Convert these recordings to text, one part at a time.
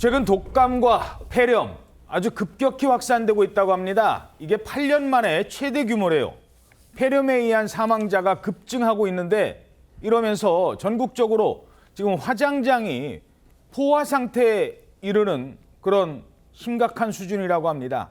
최근 독감과 폐렴 아주 급격히 확산되고 있다고 합니다. 이게 8년 만에 최대 규모래요. 폐렴에 의한 사망자가 급증하고 있는데 이러면서 전국적으로 지금 화장장이 포화 상태에 이르는 그런 심각한 수준이라고 합니다.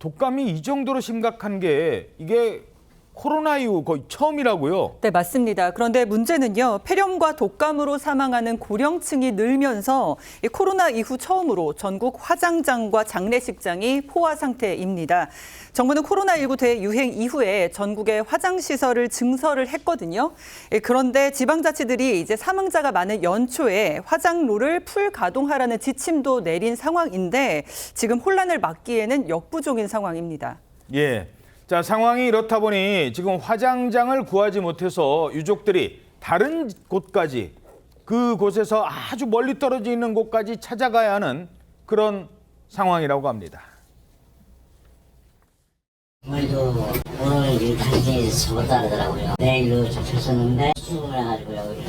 독감이 이 정도로 심각한 게 이게 코로나 이후 거의 처음이라고요? 네, 맞습니다. 그런데 문제는요, 폐렴과 독감으로 사망하는 고령층이 늘면서 이 코로나 이후 처음으로 전국 화장장과 장례식장이 포화 상태입니다. 정부는 코로나19 대유행 이후에 전국의 화장시설을 증설을 했거든요. 그런데 지방자치들이 이제 사망자가 많은 연초에 화장로를 풀 가동하라는 지침도 내린 상황인데 지금 혼란을 막기에는 역부족인 상황입니다. 예. 자, 상황이 이렇다 보니 지금 화장장을 구하지 못해서 유족들이 다른 곳까지 그곳에서 아주 멀리 떨어져 있는 곳까지 찾아가야 하는 그런 상황이라고 합니다. 오늘도 오늘 이 당직이 접었다 그러더라고요. 내일로 잡혔었는데 수술을 해가지고 여기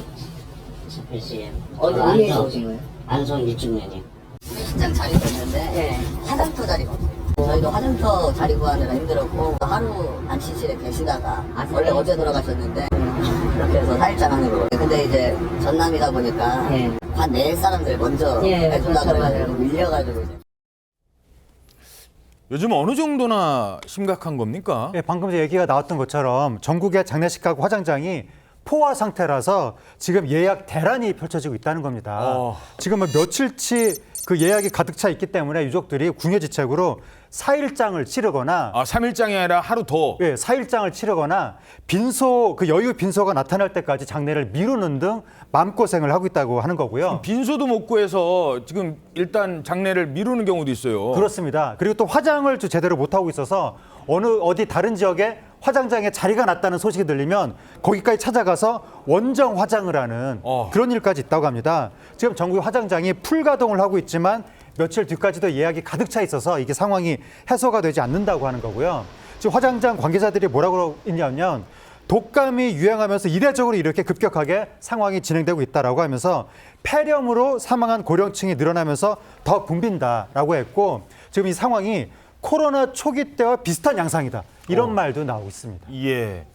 잡혔어요. 어디에서 오신 거예요? 안성 이쪽면이요. 식장 자리 있는데 화장터 자리가 없어요. 저희도 화장터 자리 구하느라 힘들었고 하루 안치실에 계시다가 원래 어제 돌아가셨는데 그렇게 해서 4일장 안으로. 근데 이제 전남이다 보니까 한 내일 사람들 먼저 해준다 그래가지고 밀려가지고 이제. 요즘 어느 정도나 심각한 겁니까? 예, 방금 얘기가 나왔던 것처럼 전국의 장례식하고 화장장이 포화 상태라서 지금 예약 대란이 펼쳐지고 있다는 겁니다. 지금 며칠치 그 예약이 가득 차 있기 때문에 유족들이 궁여지책으로 4일장을 치르거나 3일장이 아니라 하루 더. 예, 4일장을 치르거나 그 여유 빈소가 나타날 때까지 장례를 미루는 등 마음고생을 하고 있다고 하는 거고요. 빈소도 못 구해서 지금 일단 장례를 미루는 경우도 있어요. 그렇습니다. 그리고 또 화장을 제대로 못하고 있어서 어디 다른 지역에 화장장에 자리가 났다는 소식이 들리면 거기까지 찾아가서 원정 화장을 하는 그런 일까지 있다고 합니다. 지금 전국 화장장이 풀가동을 하고 있지만 며칠 뒤까지도 예약이 가득 차 있어서 이게 상황이 해소가 되지 않는다고 하는 거고요. 지금 화장장 관계자들이 뭐라고 했냐면 독감이 유행하면서 이례적으로 이렇게 급격하게 상황이 진행되고 있다라고 하면서 폐렴으로 사망한 고령층이 늘어나면서 더 붐빈다라고 했고 지금 이 상황이 코로나 초기 때와 비슷한 양상이다. 이런 말도 나오고 있습니다. 예.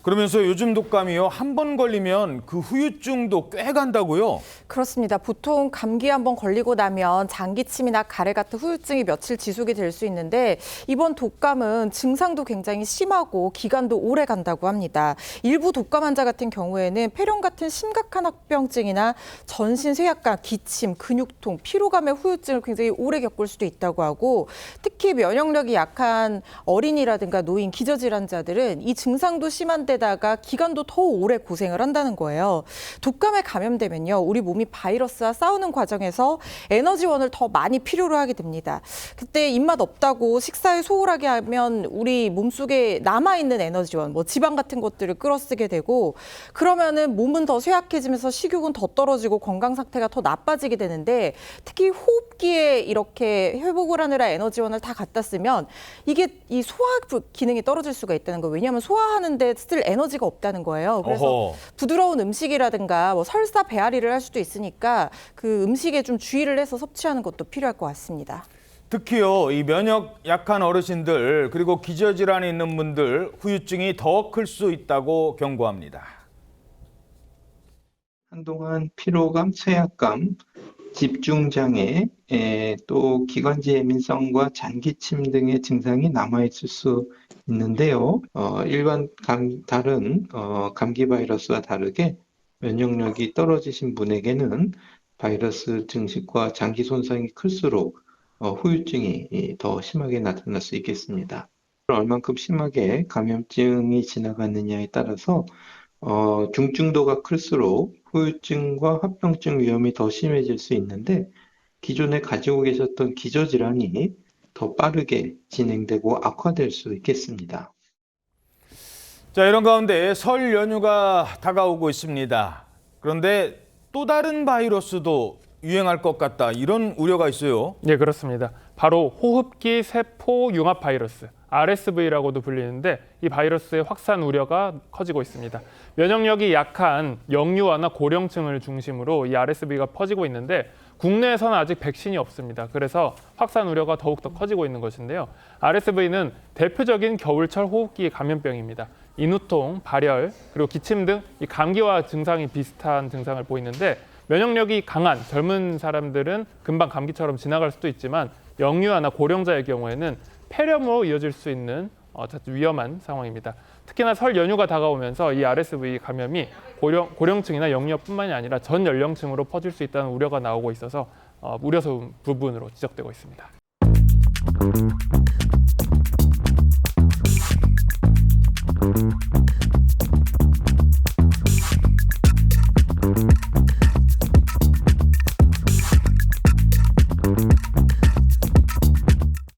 그러면서 요즘 독감이요. 한 번 걸리면 그 후유증도 꽤 간다고요? 그렇습니다. 보통 감기 한번 걸리고 나면 장기침이나 가래 같은 후유증이 며칠 지속이 될 수 있는데 이번 독감은 증상도 굉장히 심하고 기간도 오래 간다고 합니다. 일부 독감 환자 같은 경우에는 폐렴 같은 심각한 합병증이나 전신 쇠약감, 기침, 근육통, 피로감의 후유증을 굉장히 오래 겪을 수도 있다고 하고 특히 면역력이 약한 어린이라든가 노인, 기저질환자들은 이 증상도 심한데 데다가 기간도 더 오래 고생을 한다는 거예요. 독감에 감염되면요, 우리 몸이 바이러스와 싸우는 과정에서 에너지원을 더 많이 필요로 하게 됩니다. 그때 입맛 없다고 식사에 소홀하게 하면 우리 몸속에 남아있는 에너지원, 지방 같은 것들을 끌어쓰게 되고 그러면은 몸은 더 쇠약해지면서 식욕은 더 떨어지고 건강 상태가 더 나빠지게 되는데 특히 호흡기에 이렇게 회복을 하느라 에너지원을 다 갖다 쓰면 이게 이 소화 기능이 떨어질 수가 있다는 거예요. 왜냐하면 소화하는데 쓸 에너지가 없다는 거예요. 그래서 부드러운 음식이라든가 설사 배앓이를 할 수도 있으니까 그 음식에 좀 주의를 해서 섭취하는 것도 필요할 것 같습니다. 특히요, 이 면역 약한 어르신들 그리고 기저질환이 있는 분들 후유증이 더 클 수 있다고 경고합니다. 한동안 피로감, 쇠약감, 집중장애, 또 기관지 예민성과 장기침 등의 증상이 남아있을 수 있는데요. 일반 다른 감기 바이러스와 다르게 면역력이 떨어지신 분에게는 바이러스 증식과 장기 손상이 클수록 후유증이 더 심하게 나타날 수 있겠습니다. 얼만큼 심하게 감염증이 지나가느냐에 따라서 중증도가 클수록 후유증과 합병증 위험이 더 심해질 수 있는데 기존에 가지고 계셨던 기저질환이 더 빠르게 진행되고 악화될 수 있겠습니다. 자, 이런 가운데 설 연휴가 다가오고 있습니다. 그런데 또 다른 바이러스도 유행할 것 같다. 이런 우려가 있어요. 네, 그렇습니다. 바로 호흡기 세포 융합 바이러스, RSV라고도 불리는데 이 바이러스의 확산 우려가 커지고 있습니다. 면역력이 약한 영유아나 고령층을 중심으로 이 RSV가 퍼지고 있는데 국내에서는 아직 백신이 없습니다. 그래서 확산 우려가 더욱더 커지고 있는 것인데요. RSV는 대표적인 겨울철 호흡기 감염병입니다. 인후통, 발열, 그리고 기침 등 이 감기와 증상이 비슷한 증상을 보이는데 면역력이 강한 젊은 사람들은 금방 감기처럼 지나갈 수도 있지만 영유아나 고령자의 경우에는 폐렴으로 이어질 수 있는 위험한 상황입니다. 특히나 설 연휴가 다가오면서 이 RSV 감염이 고령층이나 영유아뿐만이 아니라 전 연령층으로 퍼질 수 있다는 우려가 나오고 있어서 우려스러운 부분으로 지적되고 있습니다.